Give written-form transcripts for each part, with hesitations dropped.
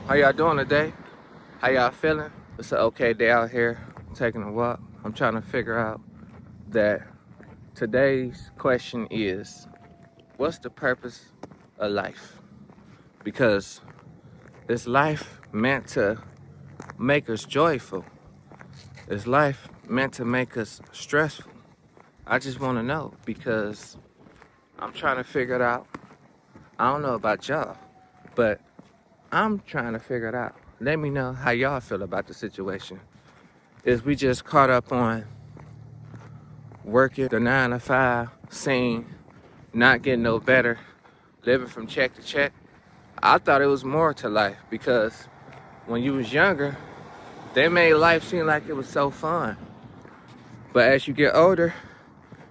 How y'all doing today? How y'all feeling? It's an okay day out here, taking a walk. I'm trying to figure out that today's question is, what's the purpose of life? Because is life meant to make us joyful? Is life meant to make us stressful? I just want to know because I'm trying to figure it out. I don't know about y'all, but I'm trying to figure it out. Let me know how y'all feel about the situation. Is we just caught up on working the 9 to 5 scene, not getting no better, living from check to check? I thought it was more to life because when you was younger, they made life seem like it was so fun. But as you get older,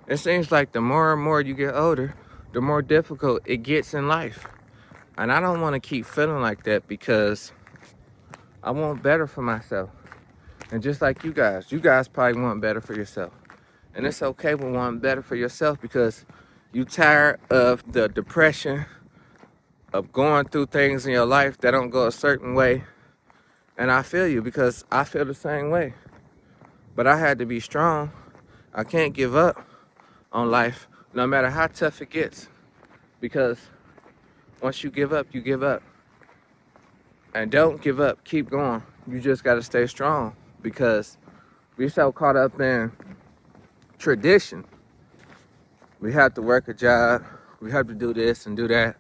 it seems like the more and more you get older, the more difficult it gets in life. And I don't want to keep feeling like that because I want better for myself. And just like you guys probably want better for yourself. And it's okay with wanting better for yourself because you tired of the depression of going through things in your life that don't go a certain way. And I feel you because I feel the same way. But I had to be strong. I can't give up on life no matter how tough it gets. Because once you give up, you give up. And don't give up, keep going. You just gotta stay strong because we're so caught up in tradition. We have to work a job, we have to do this and do that.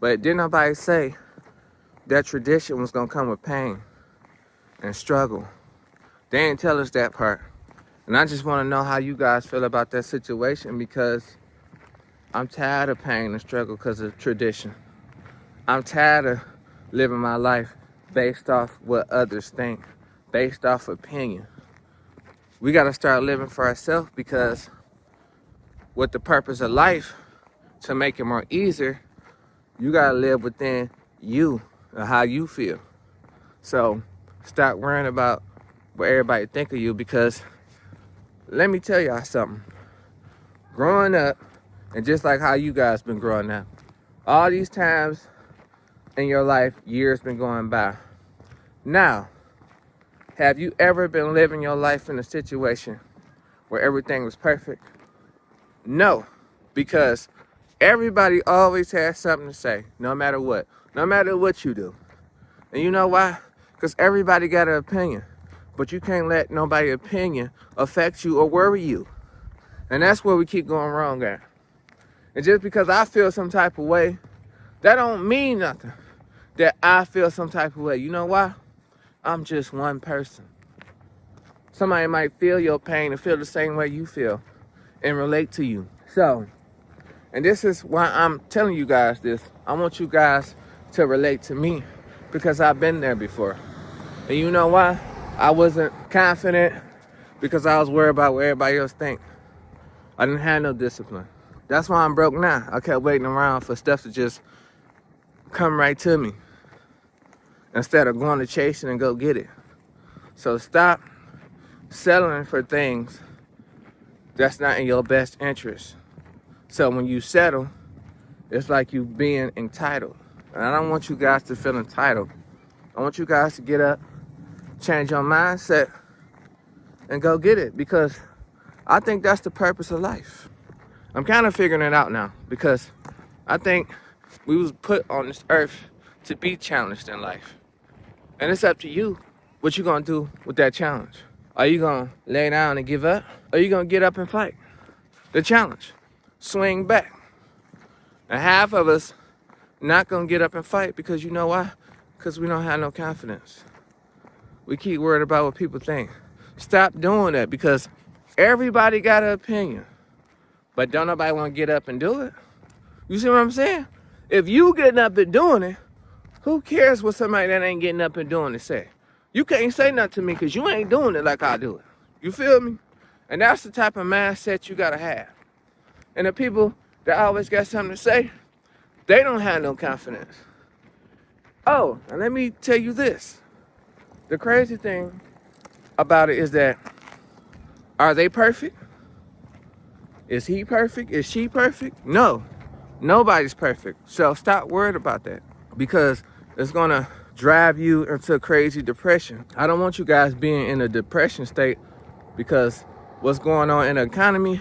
But didn't nobody say that tradition was gonna come with pain and struggle? They didn't tell us that part. And I just wanna know how you guys feel about that situation because I'm tired of pain and struggle because of tradition. I'm tired of living my life based off what others think, based off opinion. We gotta start living for ourselves because with the purpose of life, to make it more easier, you gotta live within you and how you feel. So stop worrying about what everybody think of you because let me tell y'all something. Growing up, and just like how you guys been growing up, all these times in your life, years been going by. Now, have you ever been living your life in a situation where everything was perfect? No, because everybody always has something to say, no matter what you do. And you know why? Because everybody got an opinion, but you can't let nobody's opinion affect you or worry you. And that's where we keep going wrong at. And just because I feel some type of way, that don't mean nothing that I feel some type of way. You know why? I'm just one person. Somebody might feel your pain and feel the same way you feel and relate to you. So, and this is why I'm telling you guys this. I want you guys to relate to me because I've been there before. And you know why? I wasn't confident because I was worried about what everybody else think. I didn't have no discipline. That's why I'm broke now. I kept waiting around for stuff to just come right to me instead of going to chase it and go get it. So stop settling for things that's not in your best interest. So when you settle, it's like you being entitled. And I don't want you guys to feel entitled. I want you guys to get up, change your mindset, and go get it because I think that's the purpose of life. I'm kind of figuring it out now because I think we was put on this earth to be challenged in life. And it's up to you what you gonna do with that challenge. Are you gonna lay down and give up? Or are you gonna get up and fight the challenge? Swing back. And half of us not gonna get up and fight because you know why? Because we don't have no confidence. We keep worried about what people think. Stop doing that because everybody got an opinion. But don't nobody want to get up and do it. You see what I'm saying? If you getting up and doing it, who cares what somebody that ain't getting up and doing it say? You can't say nothing to me because you ain't doing it like I do it. You feel me? And that's the type of mindset you gotta have. And the people that always got something to say, they don't have no confidence. Oh, and let me tell you this. The crazy thing about it is that, are they perfect? Is he perfect? Is she perfect? No, nobody's perfect. So stop worried about that because it's gonna drive you into a crazy depression. I don't want you guys being in a depression state because what's going on in the economy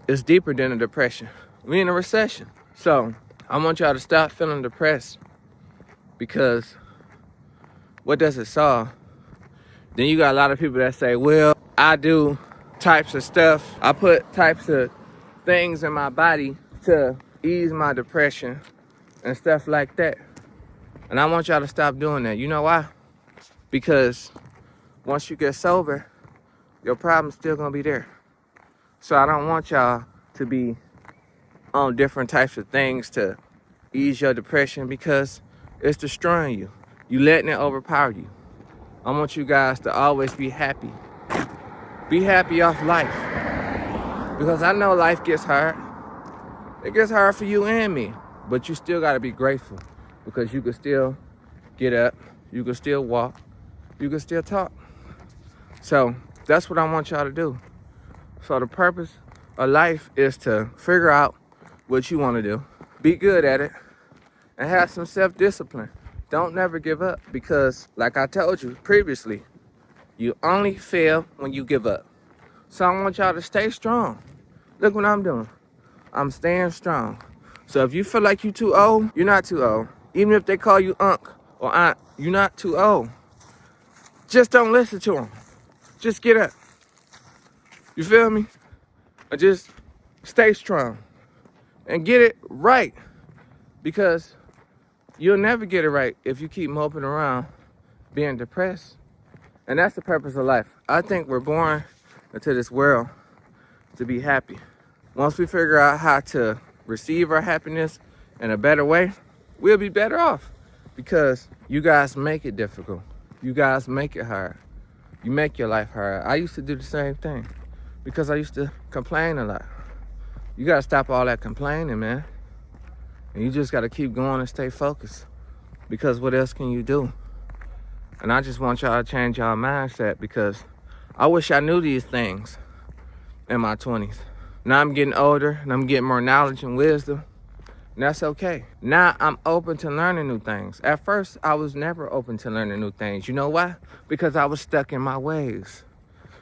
is deeper than a depression. We in a recession. So I want y'all to stop feeling depressed because what does it solve? Then you got a lot of people that say, well, I do types of stuff. I put types of things in my body to ease my depression and stuff like that. And I want y'all to stop doing that. You know why? Because once you get sober, your problem's still gonna be there. So I don't want y'all to be on different types of things to ease your depression because it's destroying you. You letting it overpower you. I want you guys to always be happy. Be happy off life. Because I know life gets hard. It gets hard for you and me. But you still gotta be grateful because you can still get up, you can still walk, you can still talk. So that's what I want y'all to do. So the purpose of life is to figure out what you want to do, be good at it, and have some self-discipline. Don't never give up because, like I told you previously, you only fail when you give up. So I want y'all to stay strong. Look what I'm doing. I'm staying strong. So if you feel like you're too old, you're not too old. Even if they call you unc or aunt, you're not too old. Just don't listen to them. Just get up. You feel me? Or just stay strong and get it right, because you'll never get it right if you keep moping around being depressed. And that's the purpose of life. I think we're born into this world to be happy. Once we figure out how to receive our happiness in a better way, we'll be better off because you guys make it difficult. You guys make it hard. You make your life hard. I used to do the same thing because I used to complain a lot. You gotta stop all that complaining, man. And you just gotta keep going and stay focused because what else can you do? And I just want y'all to change y'all mindset because I wish I knew these things in my 20s. Now I'm getting older and I'm getting more knowledge and wisdom. And that's okay. Now I'm open to learning new things. At first, I was never open to learning new things. You know why? Because I was stuck in my ways.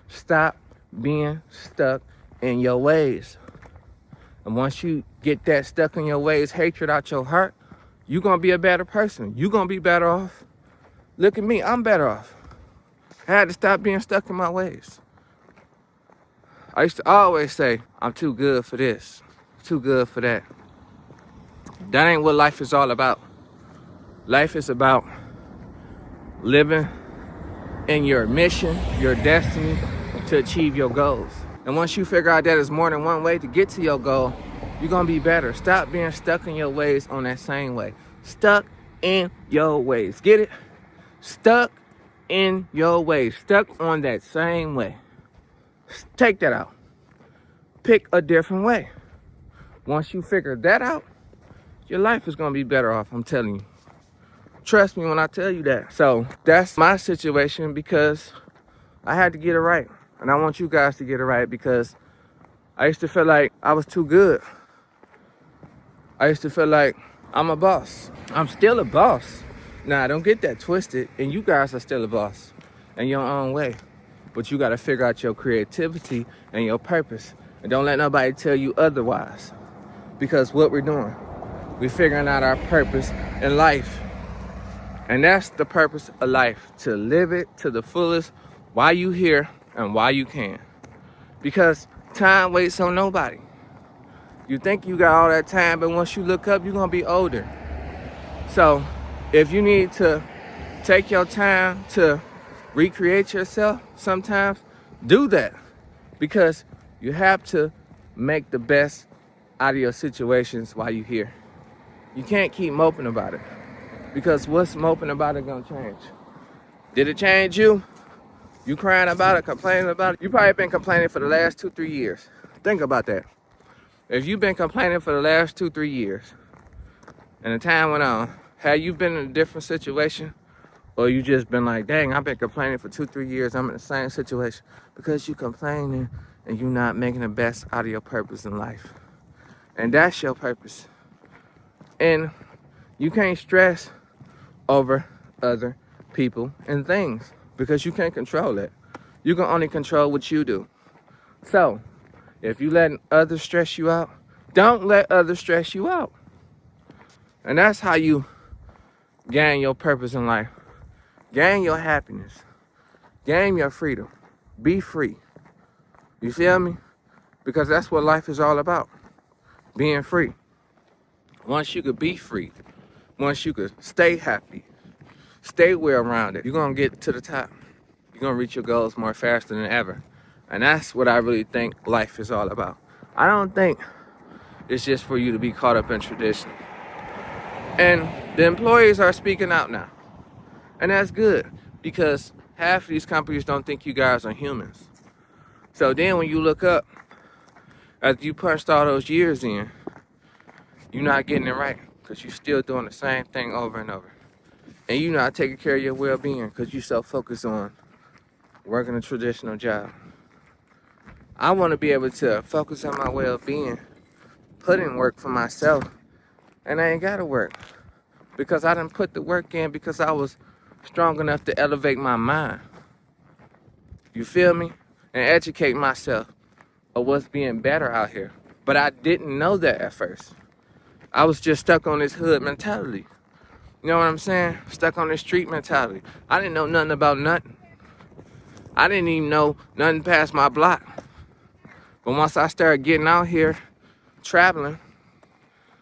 Stop being stuck in your ways. And once you get that stuck in your ways, hatred out your heart, you're going to be a better person. You're going to be better off. Look at me, I'm better off. I had to stop being stuck in my ways. I used to always say, I'm too good for this, too good for that. That ain't what life is all about. Life is about living in your mission, your destiny to achieve your goals. And once you figure out that there's more than one way to get to your goal, you're gonna be better. Stop being stuck in your ways on that same way. Stuck in your ways. Get it? Stuck in your ways. Stuck on that same way. Take that out. Pick a different way. Once you figure that out, your life is gonna be better off, I'm telling you. Trust me when I tell you that. So that's my situation because I had to get it right. And I want you guys to get it right because I used to feel like I was too good. I used to feel like I'm a boss. I'm still a boss. Now, don't get that twisted. And you guys are still a boss in your own way. But you got to figure out your creativity and your purpose. And don't let nobody tell you otherwise. Because what we're doing, we're figuring out our purpose in life. And that's the purpose of life, to live it to the fullest while you here and while you can. Because time waits on nobody. You think you got all that time, but once you look up, you're gonna be older. So if you need to take your time to recreate yourself sometimes, do that. Because you have to make the best out of your situations while you're here. You can't keep moping about it. Because what's moping about it gonna change? Did it change you? You crying about it, complaining about it? You probably been complaining for the last 2-3 years. Think about that. If you've been complaining for the last 2-3 years and the time went on, have you been in a different situation? Or you just been like, dang, I've been complaining for 2-3 years, I'm in the same situation? Because you complaining and you're not making the best out of your purpose in life. And that's your purpose. And you can't stress over other people and things because you can't control it. You can only control what you do. So, if you letting others stress you out, don't let others stress you out. And that's how you gain your purpose in life. Gain your happiness. Gain your freedom. Be free. You feel me? Because that's what life is all about. Being free. Once you could be free, once you could stay happy, stay well-rounded, you're going to get to the top. You're going to reach your goals more faster than ever. And that's what I really think life is all about. I don't think it's just for you to be caught up in tradition. And the employees are speaking out now. And that's good because half of these companies don't think you guys are humans. So then when you look up, after you punched all those years in, you're not getting it right because you're still doing the same thing over and over. And you're not taking care of your well-being because you're so focused on working a traditional job. I want to be able to focus on my well-being, put in work for myself, and I ain't got to work because I didn't put the work in because I was strong enough to elevate my mind. You feel me? And educate myself of what's being better out here. But I didn't know that at first. I was just stuck on this hood mentality. You know what I'm saying? Stuck on this street mentality. I didn't know nothing about nothing. I didn't even know nothing past my block. But once I started getting out here, traveling,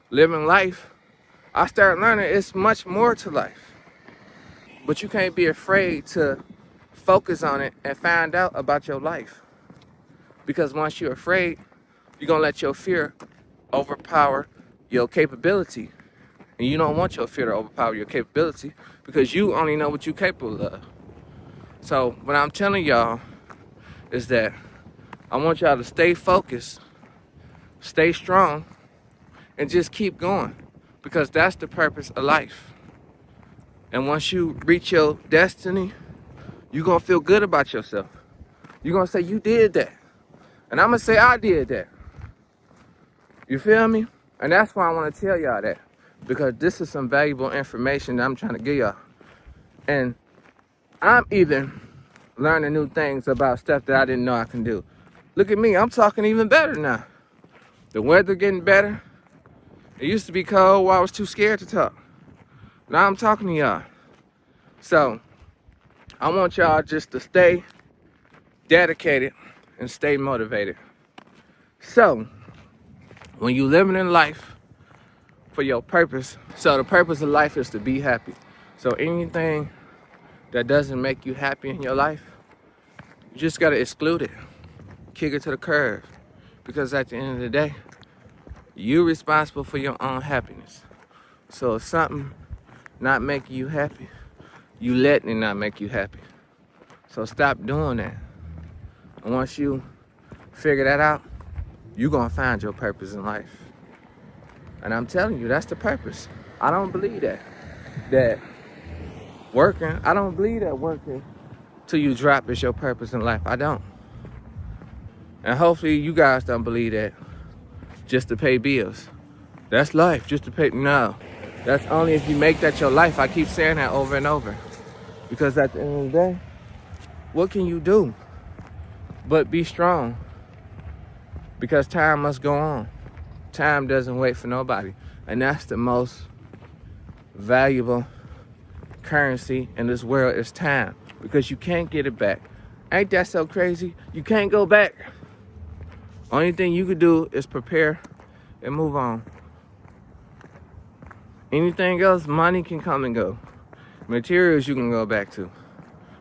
living life, I started learning it's much more to life. But you can't be afraid to focus on it and find out about your life. Because once you're afraid, you're going to let your fear overpower your capability. And you don't want your fear to overpower your capability because you only know what you're capable of. So what I'm telling y'all is that I want y'all to stay focused, stay strong, and just keep going because that's the purpose of life. And once you reach your destiny, you're going to feel good about yourself. You're going to say, you did that. And I'm going to say, I did that. You feel me? And that's why I want to tell y'all that. Because this is some valuable information that I'm trying to give y'all. And I'm even learning new things about stuff that I didn't know I can do. Look at me, I'm talking even better now. The weather getting better. It used to be cold while I was too scared to talk. Now I'm talking to y'all. So, I want y'all just to stay dedicated and stay motivated. So, when you living in life for your purpose, so the purpose of life is to be happy. So anything that doesn't make you happy in your life, you just gotta exclude it. Kick it to the curb. Because at the end of the day, you're responsible for your own happiness. So if something not making you happy, you letting it not make you happy. So stop doing that. And once you figure that out, you're gonna find your purpose in life. And I'm telling you, that's the purpose. I don't believe that. I don't believe that working till you drop is your purpose in life. I don't. And hopefully you guys don't believe that just to pay bills. That's life, just to pay. No, that's only if you make that your life. I keep saying that over and over. Because at the end of the day, what can you do but be strong? Because time must go on. Time doesn't wait for nobody. And that's the most valuable currency in this world is time. Because you can't get it back. Ain't that so crazy? You can't go back. Only thing you could do is prepare and move on. Anything else, money can come and go. Materials you can go back to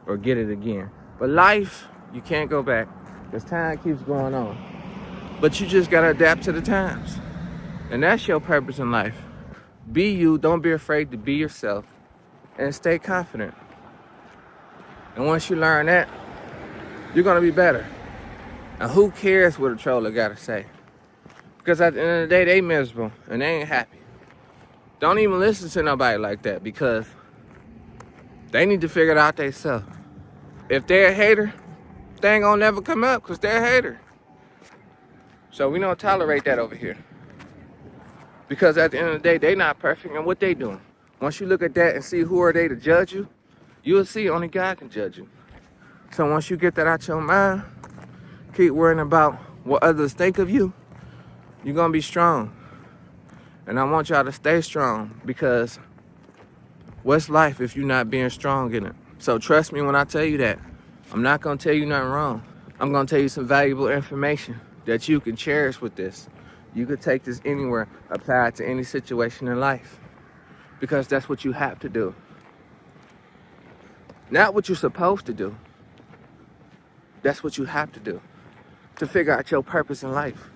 or get it again. But life, you can't go back because time keeps going on. But you just gotta adapt to the times. And that's your purpose in life. Be you, don't be afraid to be yourself and stay confident. And once you learn that, you're gonna be better. And who cares what a troller gotta say? Because at the end of the day, they miserable and they ain't happy. Don't even listen to nobody like that because they need to figure it out themselves. If they're a hater, they ain't gonna never come up because they're a hater. So we don't tolerate that over here. Because at the end of the day, they not perfect and what they doing? Once you look at that and see who are they to judge you, you'll see only God can judge you. So once you get that out your mind, keep worrying about what others think of you, you're gonna be strong. And I want y'all to stay strong, because what's life if you're not being strong in it? So trust me when I tell you that. I'm not gonna tell you nothing wrong. I'm gonna tell you some valuable information that you can cherish with this. You could take this anywhere, apply it to any situation in life, because that's what you have to do. Not what you're supposed to do. That's what you have to do to figure out your purpose in life.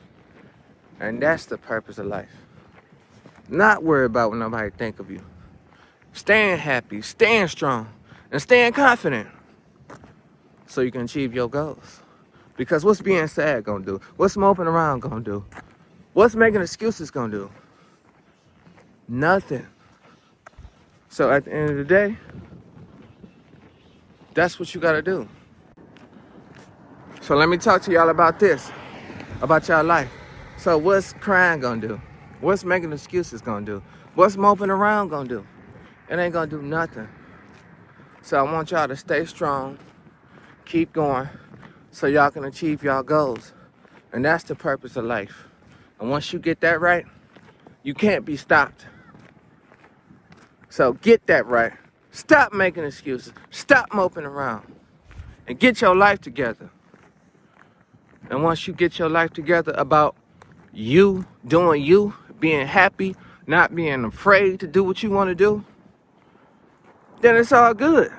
And that's the purpose of life. Not worry about what nobody think of you. Staying happy, staying strong, and staying confident so you can achieve your goals. Because what's being sad gonna do? What's moping around gonna do? What's making excuses gonna do? Nothing. So at the end of the day, that's what you gotta do. So let me talk to y'all about this, about y'all life. So what's crying gonna do? What's making excuses gonna do? What's moping around gonna do? It ain't gonna do nothing. So I want y'all to stay strong, keep going, so y'all can achieve y'all goals. And that's the purpose of life. And once you get that right, you can't be stopped. So get that right. Stop making excuses. Stop moping around. And get your life together. And once you get your life together about you doing you, being happy, not being afraid to do what you want to do, then it's all good.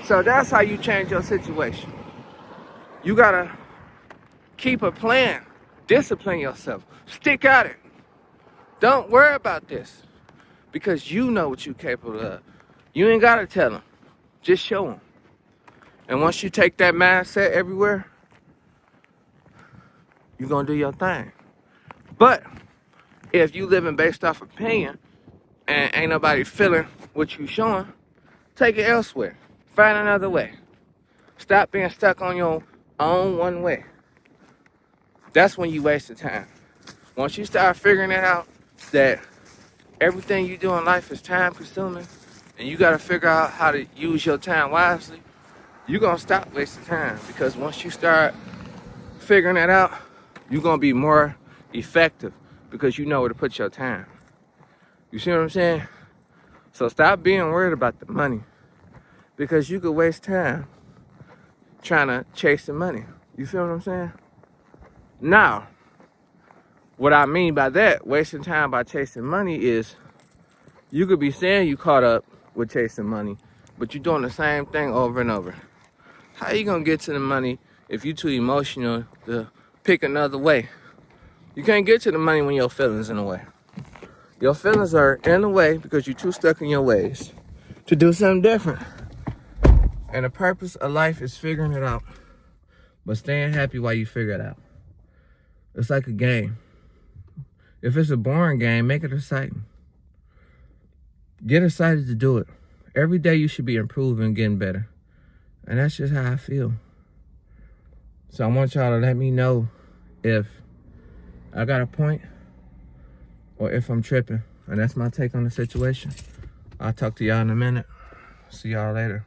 So that's how you change your situation. You gotta keep a plan. Discipline yourself. Stick at it. Don't worry about this, because you know what you're capable of. You ain't gotta tell them. Just show them. And once you take that mindset everywhere, you're gonna do your thing. But if you living based off opinion and ain't nobody feeling what you showing, take it elsewhere. Find another way. Stop being stuck on your own one way. That's when you wasting time. Once you start figuring it out that everything you do in life is time consuming, and you gotta figure out how to use your time wisely, you're gonna stop wasting time. Because once you start figuring that out, you're gonna be more effective, because you know where to put your time. You see what I'm saying? So stop being worried about the money, because you could waste time trying to chase the money. You feel what I'm saying? Now, what I mean by that, wasting time by chasing money, is you could be saying you caught up with chasing money, but you're doing the same thing over and over. How you gonna get to the money if you're too emotional to pick another way? You can't get to the money when your feelings in the way. Your feelings are in the way because you're too stuck in your ways to do something different. And the purpose of life is figuring it out, but staying happy while you figure it out. It's like a game. If it's a boring game, make it exciting. Get excited to do it. Every day you should be improving, getting better. And that's just how I feel. So I want y'all to let me know if I got a point or if I'm tripping. And that's my take on the situation. I'll talk to y'all in a minute. See y'all later.